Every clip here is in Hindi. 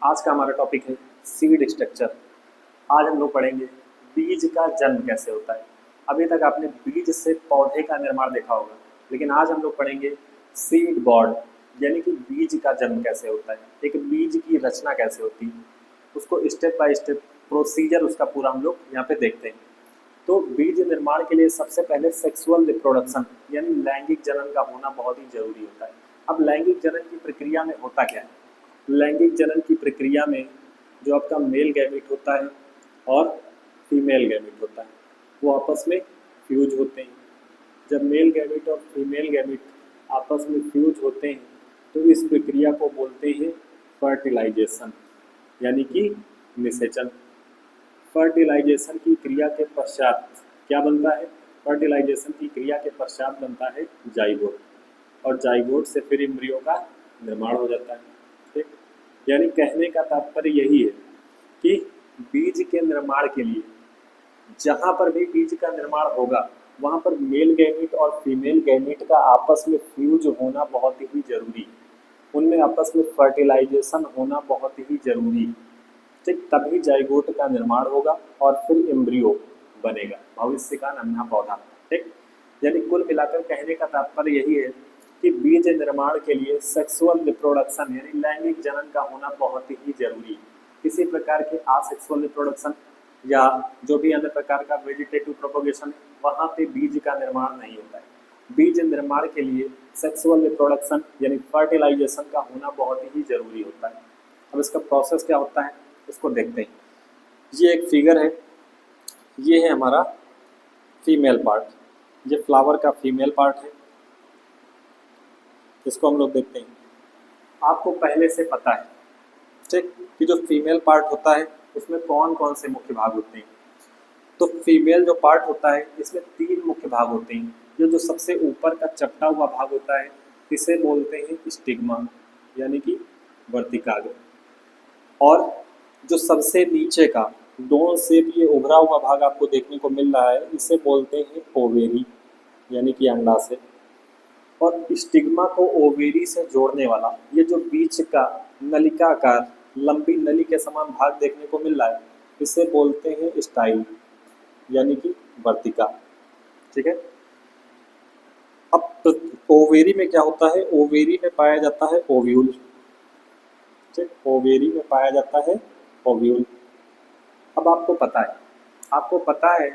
आज का हमारा टॉपिक है सीड स्ट्रक्चर। आज हम लोग पढ़ेंगे बीज का जन्म कैसे होता है। अभी तक आपने बीज से पौधे का निर्माण देखा होगा, लेकिन आज हम लोग पढ़ेंगे सीड बॉर्ड, यानी कि बीज का जन्म कैसे होता है, एक बीज की रचना कैसे होती है, उसको स्टेप बाय स्टेप प्रोसीजर उसका पूरा हम लोग यहाँ पे देखते हैं। तो बीज निर्माण के लिए सबसे पहले सेक्सुअल रिप्रोडक्शन यानी लैंगिक जनन का होना बहुत ही जरूरी होता है। अब लैंगिक जनन की प्रक्रिया में होता क्या है? लैंगिक जनन की प्रक्रिया में जो आपका मेल गैमेट होता है और फीमेल गैमेट होता है वो आपस में फ्यूज होते हैं। जब मेल गैमेट और फीमेल गैमेट आपस में फ्यूज होते हैं तो इस प्रक्रिया को बोलते हैं फर्टिलाइजेशन, यानी कि निषेचन। फर्टिलाइजेशन की क्रिया के पश्चात क्या बनता है? फर्टिलाइजेशन की क्रिया के पश्चात बनता है जाइगोट, और जाइगोट से फिर एम्ब्रियो का निर्माण हो जाता है। ठीक, यानी कहने का तात्पर्य यही है कि बीज के निर्माण के लिए जहाँ पर भी बीज का निर्माण होगा वहाँ पर मेल गैमेट और फीमेल गैमेट का आपस में फ्यूज होना बहुत ही जरूरी है, उनमें आपस में फर्टिलाइजेशन होना बहुत ही जरूरी है। ठीक, तभी जाइगोट का निर्माण होगा और फिर एम्ब्रियो बनेगा, भविष्य का नन्हा पौधा। ठीक, यानी कुल मिलाकर कहने का तात्पर्य यही है कि बीज निर्माण के लिए सेक्सुअल रिप्रोडक्शन यानी लैंगिक जनन का होना बहुत ही जरूरी है। किसी प्रकार के असेक्सुअल रिप्रोडक्शन या जो भी अन्य प्रकार का वेजिटेटिव प्रोपोगेशन है वहाँ पे बीज का निर्माण नहीं होता है। बीज निर्माण के लिए सेक्सुअल रिप्रोडक्शन यानी फर्टिलाइजेशन का होना बहुत ही जरूरी होता है। अब इसका प्रोसेस क्या होता है इसको देखते हैं। ये एक फिगर है, ये है हमारा फीमेल पार्ट, ये फ्लावर का फीमेल पार्ट है, इसको हम लोग देखते हैं। आपको पहले से पता है ठीक कि जो फीमेल पार्ट होता है उसमें कौन कौन से मुख्य भाग होते हैं। तो फीमेल जो पार्ट होता है इसमें 3 मुख्य भाग होते हैं। ये जो सबसे ऊपर का चपटा हुआ भाग होता है इसे बोलते हैं स्टिग्मा यानी कि वर्तिकाग्र, और जो सबसे नीचे का डोन से भी ये उभरा हुआ भाग आपको देखने को मिल रहा है इसे बोलते हैं ओवेरी यानी कि अंडाशय। और स्टिग्मा को ओवेरी से जोड़ने वाला ये जो बीच का नलिकाकार लंबी नली के समान भाग देखने को मिल रहा है इसे बोलते हैं स्टाइल यानी कि वर्तिका। ठीक है, अब ओवेरी में क्या होता है? ओवेरी में पाया जाता है ओव्यूल। ठीक, ओवेरी में पाया जाता है ओव्यूल। अब आपको पता है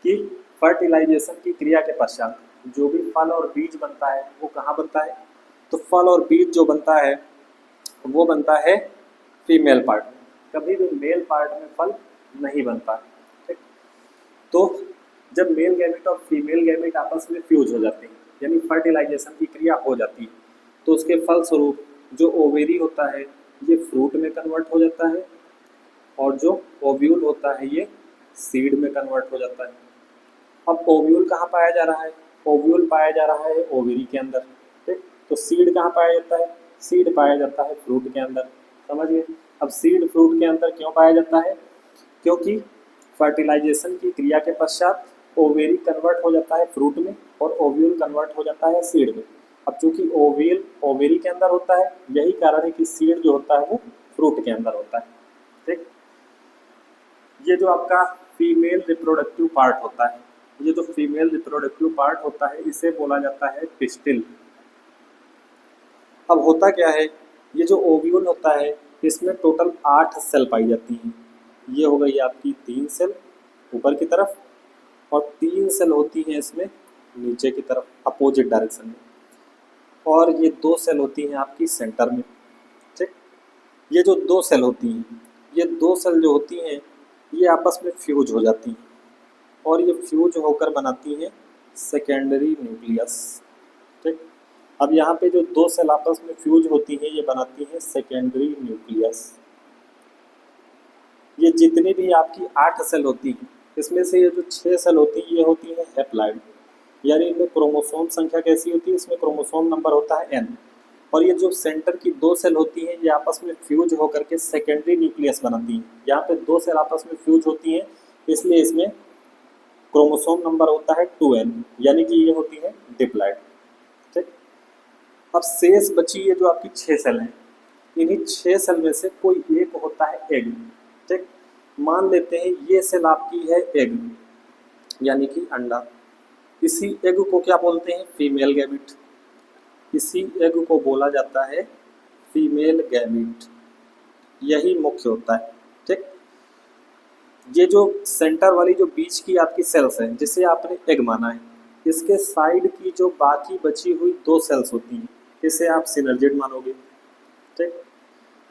कि फर्टिलाइजेशन की क्रिया के पश्चात जो भी फल और बीज बनता है वो कहाँ बनता है? तो फल और बीज जो बनता है वो बनता है फीमेल पार्ट में, कभी भी मेल पार्ट में फल नहीं बनता। ठीक, तो जब मेल गैमेट और फीमेल गैमेट आपस में फ्यूज हो जाते हैं यानी फर्टिलाइजेशन की क्रिया हो जाती है तो उसके फलस्वरूप जो ओवेरी होता है ये फ्रूट में कन्वर्ट हो जाता है और जो ओव्यूल होता है ये सीड में कन्वर्ट हो जाता है। अब ओव्यूल कहाँ पाया जा रहा है? ओव्यूल पाया जा रहा है ओवेरी के अंदर। ठीक, तो सीड कहाँ पाया जाता है? सीड पाया जाता है फ्रूट के अंदर। समझिए, अब सीड फ्रूट के अंदर क्यों पाया जाता है? क्योंकि फर्टिलाइजेशन की क्रिया के पश्चात ओवेरी कन्वर्ट हो जाता है फ्रूट में और ओव्यूल कन्वर्ट हो जाता है सीड में। अब चूंकि ओव्यूल ओवेरी के अंदर होता है यही कारण है कि सीड जो होता है वो फ्रूट के अंदर होता है। ठीक, ये जो आपका फीमेल रिप्रोडक्टिव पार्ट होता है, ये जो फीमेल रिप्रोडक्टिव पार्ट होता है इसे बोला जाता है पिस्टिल। अब होता क्या है, ये जो ओव्यूल होता है इसमें टोटल 8 सेल पाई जाती हैं। ये हो गई आपकी 3 सेल ऊपर की तरफ और 3 सेल होती हैं इसमें नीचे की तरफ अपोजिट डायरेक्शन में, और ये 2 सेल होती हैं आपकी सेंटर में। ठीक, ये जो 2 सेल होती हैं ये 2 सेल जो होती हैं ये आपस में फ्यूज हो जाती हैं और ये फ्यूज होकर बनाती हैं सेकेंडरी न्यूक्लियस। ठीक, अब यहाँ पे जो 2 सेल आपस में फ्यूज होती हैं ये बनाती हैं सेकेंडरी न्यूक्लियस। ये जितनी भी आपकी 8 सेल होती हैं इसमें से ये जो 6 सेल होती हैं ये होती हैं हैप्लॉइड, यानी इनमें क्रोमोसोम संख्या कैसी होती है? इसमें क्रोमोसोम नंबर होता है n, और ये जो सेंटर की 2 सेल होती हैं ये आपस में फ्यूज होकर के सेकेंडरी न्यूक्लियस बनाती हैं। यहाँ पे 2 सेल आपस में फ्यूज होती हैं इसलिए इसमें क्रोमोसोम नंबर होता है 2n, यानी कि ये होती है डिप्लॉइड। ठीक, अब शेष बची ये जो आपकी 6 सेल हैं इन्हीं 6 सेल में से कोई एक होता है एग। ठीक, मान लेते हैं ये सेल आपकी है एग, यानी कि अंडा। इसी एग को क्या बोलते हैं? Female gamete. इसी एग को बोला जाता है फीमेल गैमिट। यही मुख्य होता है। ठीक, ये जो सेंटर वाली जो बीच की आपकी सेल्स है जिसे आपने एग माना है, इसके साइड की जो बाकी बची हुई 2 सेल्स होती हैं इसे आप सिनर्जिड मानोगे। ठीक,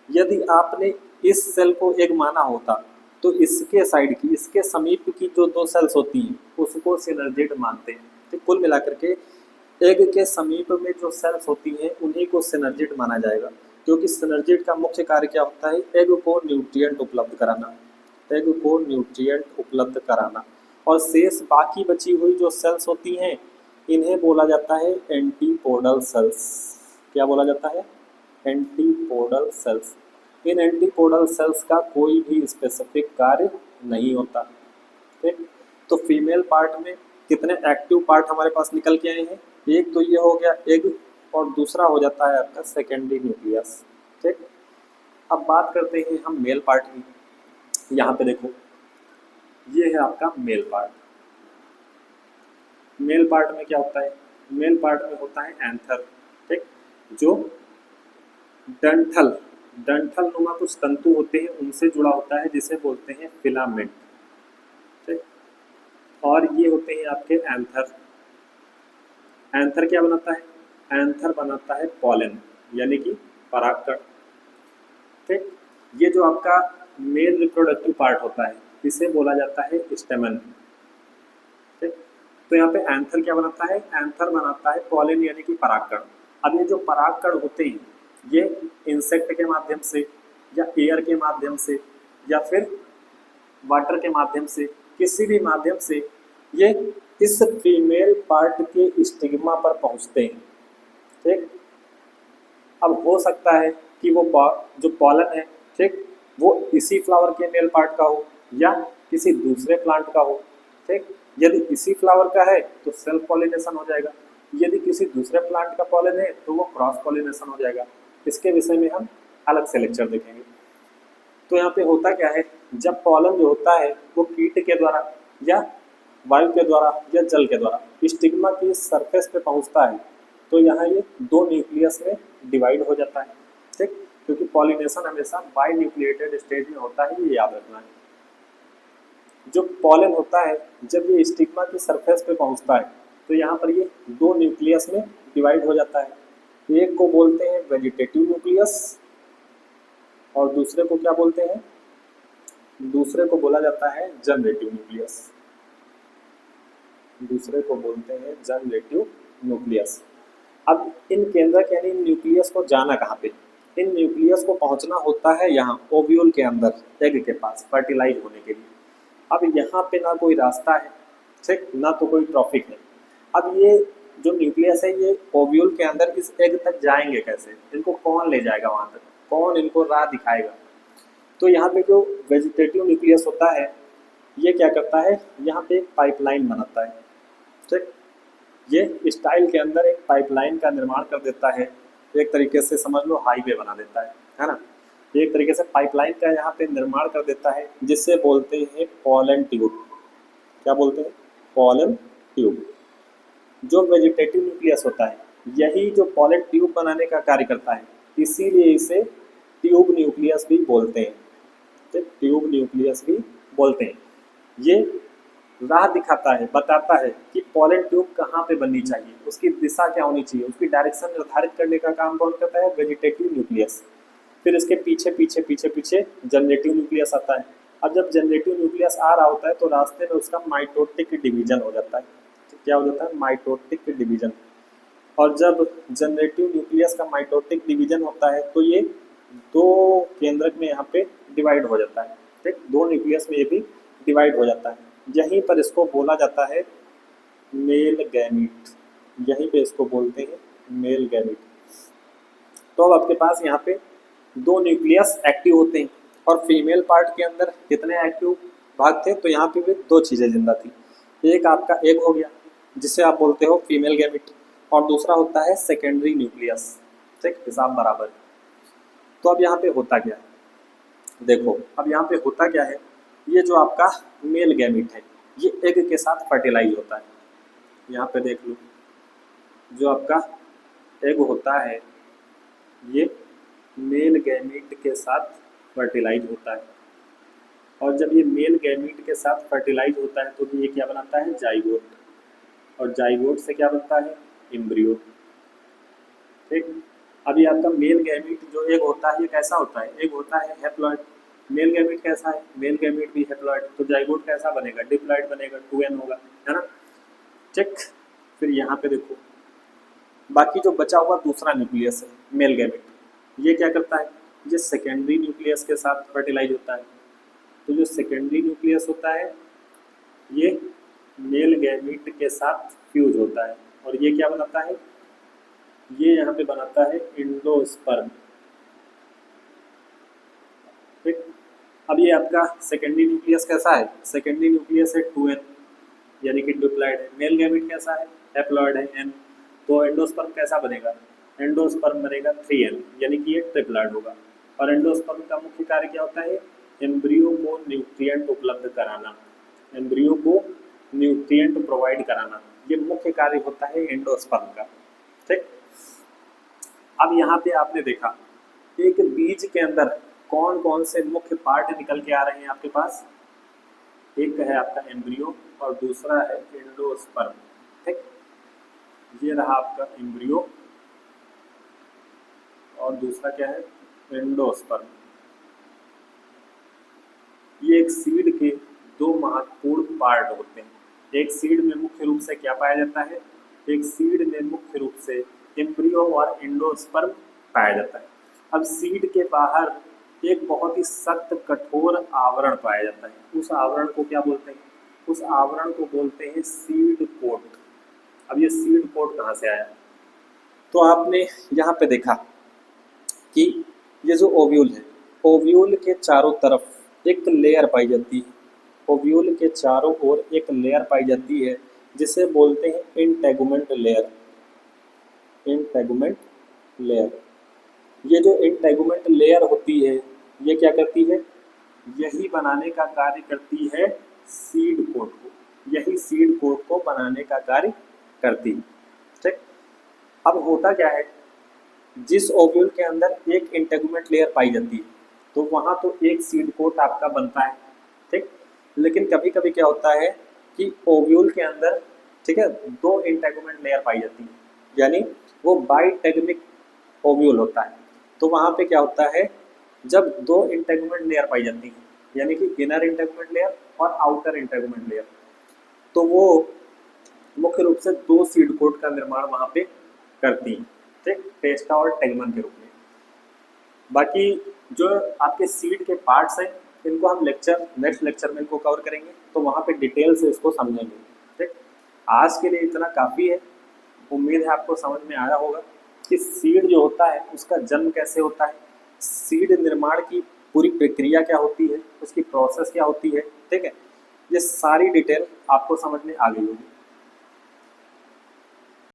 यदि आपने इस सेल को एग माना होता तो इसके साइड की, इसके समीप की जो 2 सेल्स होती हैं उसको सिनर्जिड मानते हैं। तो कुल मिलाकर के एग के समीप में जो सेल्स होती हैं उन्हीं को सिनर्जिड माना जाएगा, क्योंकि सिनर्जिड का मुख्य कार्य क्या होता है? एग को न्यूट्रिएंट उपलब्ध कराना, एग को न्यूट्रिएंट उपलब्ध कराना। और शेष बाकी बची हुई जो सेल्स होती हैं इन्हें बोला जाता है एंटीपोडल सेल्स। क्या बोला जाता है? Antipodal cells. इन एंटीपोडल सेल्स का कोई भी स्पेसिफिक कार्य नहीं होता। ठीक, तो फीमेल पार्ट में कितने एक्टिव पार्ट हमारे पास निकल के आए हैं? एक तो ये हो गया एग, और दूसरा हो जाता है आपका सेकेंडरी न्यूक्लियस। ठीक, अब बात करते हैं हम मेल पार्ट की। यहाँ पे देखो, ये है आपका मेल पार्ट। मेल पार्ट में क्या होता है? मेल पार्ट में होता है एंथर। ठीक, जो डंठल नुमा कुछ तंतु होते हैं उनसे जुड़ा होता है जिसे बोलते हैं फिलामेंट। ठीक, और ये होते हैं आपके एंथर। एंथर क्या बनाता है? एंथर बनाता है पॉलन, यानी कि परागकण। ठीक, ये जो आपका मेल रिप्रोडक्टिव पार्ट होता है इसे बोला जाता है स्टेमन। ठीक, तो यहाँ पे एंथर क्या बनाता है? एंथर बनाता है पॉलन, यानी कि परागकण। अब ये जो परागकण होते हैं ये इंसेक्ट के माध्यम से या एयर के माध्यम से या फिर वाटर के माध्यम से, किसी भी माध्यम से ये इस फीमेल पार्ट के स्टिग्मा पर पहुंचते हैं। ठीक, अब हो सकता है कि वो जो पॉलन है, ठीक, वो इसी फ्लावर के मेल पार्ट का हो या किसी दूसरे प्लांट का हो। ठीक, यदि इसी फ्लावर का है तो सेल्फ पॉलिनेशन हो जाएगा, यदि किसी दूसरे प्लांट का पॉलन है तो वो क्रॉस पॉलिनेशन हो जाएगा। इसके विषय में हम अलग से लेक्चर देखेंगे। तो यहाँ पे होता क्या है, जब पॉलन जो होता है वो कीट के द्वारा या वायु के द्वारा या जल के द्वारा स्टिग्मा की सरफेस पे पहुँचता है तो यहाँ ये 2 न्यूक्लियस में डिवाइड हो जाता है। ठीक, क्योंकि पॉलिनेशन हमेशा बाई न्यूक्लिएटेड स्टेज में होता है, ये याद रखना है। जो पॉलन होता है जब ये स्टिग्मा की सरफेस पे पहुँचता है तो यहाँ पर ये 2 न्यूक्लियस में डिवाइड हो जाता है। एक को बोलते हैं वेजिटेटिव न्यूक्लियस और दूसरे को क्या बोलते हैं? दूसरे को बोला जाता है जनरेटिव न्यूक्लियस। दूसरे को बोलते हैं जनरेटिव न्यूक्लियस। अब इन केंद्रक यानी न्यूक्लियस को जाना कहाँ पे? इन न्यूक्लियस को पहुंचना होता है यहाँ ओव्यूल के अंदर एग के पास फर्टिलाइज होने के लिए। अब यहाँ पे ना कोई रास्ता है, ठीक, ना तो कोई ट्रॉफिक है। अब ये जो न्यूक्लियस है ये ओव्यूल के अंदर इस एग तक जाएंगे कैसे? इनको कौन ले जाएगा वहाँ तक? कौन इनको राह दिखाएगा? तो यहाँ पे जो वेजिटेटिव न्यूक्लियस होता है ये क्या करता है? यहाँ पे एक पाइपलाइन बनाता है। ठीक, ये स्टाइल के अंदर एक पाइपलाइन का निर्माण कर देता है, एक तरीके से समझ लो हाईवे बना देता है ना। एक तरीके से पाइपलाइन का यहाँ पे निर्माण कर देता है जिससे बोलते हैं पॉलन ट्यूब। क्या बोलते हैं? Pollen tube. जो वेजिटेटिव न्यूक्लियस होता है यही जो पॉलन ट्यूब बनाने का कार्य करता है, इसीलिए इसे ट्यूब न्यूक्लियस भी बोलते हैं। तो ट्यूब न्यूक्लियस भी बोलते हैं। ये राह दिखाता है, बताता है कि पॉलन ट्यूब कहाँ पे बननी चाहिए, उसकी दिशा क्या होनी चाहिए, उसकी डायरेक्शन निर्धारित करने का काम कौन करता है? Vegetative nucleus. फिर इसके पीछे पीछे पीछे पीछे जनरेटिव न्यूक्लियस आता है। अब जब जनरेटिव न्यूक्लियस आ रहा होता है तो रास्ते में उसका माइटोटिक डिवीजन हो जाता है। तो क्या हो जाता है? Mitotic division. और जब जनरेटिव न्यूक्लियस का माइटोटिक डिवीजन होता है तो ये 2 केंद्रक में यहाँ पे डिवाइड हो जाता है। ठीक, 2 न्यूक्लियस में ये भी डिवाइड हो जाता है। यहीं पर इसको बोला जाता है मेल गैमीट। यहीं पे इसको बोलते हैं मेल गैमीट। तो अब आपके पास यहाँ पे 2 न्यूक्लियस एक्टिव होते हैं और फीमेल पार्ट के अंदर कितने एक्टिव भाग थे? तो यहाँ पे भी 2 चीज़ें जिंदा थी। एक आपका एग हो गया जिसे आप बोलते हो फीमेल गैमीट, और दूसरा होता है सेकेंडरी न्यूक्लियस। ठीक, हिसाब बराबर। तो अब यहाँ पे होता क्या है, देखो अब यहाँ पे होता क्या है, ये जो आपका मेल गैमीट है ये एग के साथ फर्टिलाइज होता है। यहाँ पे देख लो, जो आपका एग होता है ये मेल गैमीट के साथ फर्टिलाइज होता है, और जब ये मेल गैमीट के साथ फर्टिलाइज होता है तो ये क्या बनाता है, जाइगोट, और जाइगोट से क्या बनता है, एम्ब्रियो। ठीक, अब ये आपका मेल गैमीट जो एग होता है ये कैसा होता है, एग होता है हैप्लॉइड। मेल गैमीट कैसा है, मेल गैमीट भी हैप्लॉइड, तो जाइगोट कैसा बनेगा, डिप्लॉइड बनेगा, 2n होगा, है ना। ठीक, फिर यहाँ पे देखो बाकी जो बचा हुआ दूसरा न्यूक्लियस है मेल गैमीट, ये क्या करता है, ये सेकेंडरी न्यूक्लियस के साथ फर्टिलाइज होता है। तो जो सेकेंडरी न्यूक्लियस होता है ये मेल गैमीट के साथ फ्यूज होता है, और ये क्या बनाता है, ये यहाँ पे बनाता है एंडोस्पर्म। ठीक, अब ये आपका सेकेंडरी न्यूक्लियस कैसा है, सेकेंडरी न्यूक्लियस है 2n यानी कि डिप्लॉइड है। मेल गैमीट कैसा है, हैप्लॉइड है n, तो एंडोस्पर्म कैसा बनेगा, एंडोस्पर्म बनेगा 3n यानी कि ये ट्रिप्लॉइड होगा। और एंडोस्पर्म का मुख्य कार्य क्या होता है, एम्ब्रियो को न्यूट्रिएंट उपलब्ध कराना, एम्ब्रियो को न्यूट्रिएंट प्रोवाइड कराना, ये मुख्य कार्य होता है एंडोस्पर्म का। ठीक, अब यहाँ पे आपने देखा एक बीज के अंदर कौन कौन से मुख्य पार्ट निकल के आ रहे हैं आपके पास, एक है आपका एम्ब्रियो और दूसरा है एंडोस्पर्म। ठीक, ये रहा आपका एम्ब्रियो और दूसरा क्या है, एंडोस्पर्म। ये एक सीड के दो महत्वपूर्ण पार्ट होते हैं। एक सीड में मुख्य रूप से क्या पाया जाता है, एक सीड में मुख्य रूप से एम्ब्रियो और एंडोस्पर्म पाया जाता है। अब सीड के बाहर एक बहुत ही सख्त कठोर आवरण पाया जाता है, उस आवरण को क्या बोलते हैं, उस आवरण को बोलते हैं सीड कोट। अब ये सीड कोट कहाँ से आया, तो आपने यहाँ पे देखा कि ये जो ओव्यूल है, ओव्यूल के चारों तरफ एक लेयर पाई जाती है, ओव्यूल के चारों ओर एक लेयर पाई जाती है जिसे बोलते हैं इंटेगुमेंट लेयर, इंटेगुमेंट लेयर। ये जो इंटेगुमेंट लेयर होती है ये क्या करती है, यही बनाने का कार्य करती है सीड कोट को, यही सीड कोट को बनाने का कार्य करती है। ठीक, अब होता क्या है, जिस ओव्यूल के अंदर एक इंटेगुमेंट लेयर पाई जाती है तो वहाँ तो एक सीड कोट आपका बनता है। ठीक, लेकिन कभी कभी क्या होता है कि ओव्यूल के अंदर, ठीक है, दो इंटेगुमेंट लेयर पाई जाती है, यानी वो बाइटेगमिक ओव्यूल होता है। तो वहाँ पे क्या होता है, जब दो इंटेगुमेंट लेयर पाई जाती है यानी कि इनर इंटेगुमेंट लेयर और आउटर इंटेगुमेंट लेयर, तो वो मुख्य रूप से दो सीड कोट का निर्माण वहाँ पे करती है। ठीक, टेस्टा और टेगमन के रूप में। बाकी जो आपके सीड के पार्ट्स हैं इनको हम नेक्स्ट लेक्चर में इनको कवर करेंगे, तो वहाँ पे डिटेल से इसको समझेंगे। ठीक, आज के लिए इतना काफ़ी है। उम्मीद है आपको समझ में आया होगा कि सीड जो होता है उसका जन्म कैसे होता है, सीड निर्माण की पूरी प्रक्रिया क्या होती है, उसकी प्रोसेस क्या होती है। ठीक है, ये सारी डिटेल आपको समझ में आ गई होगी।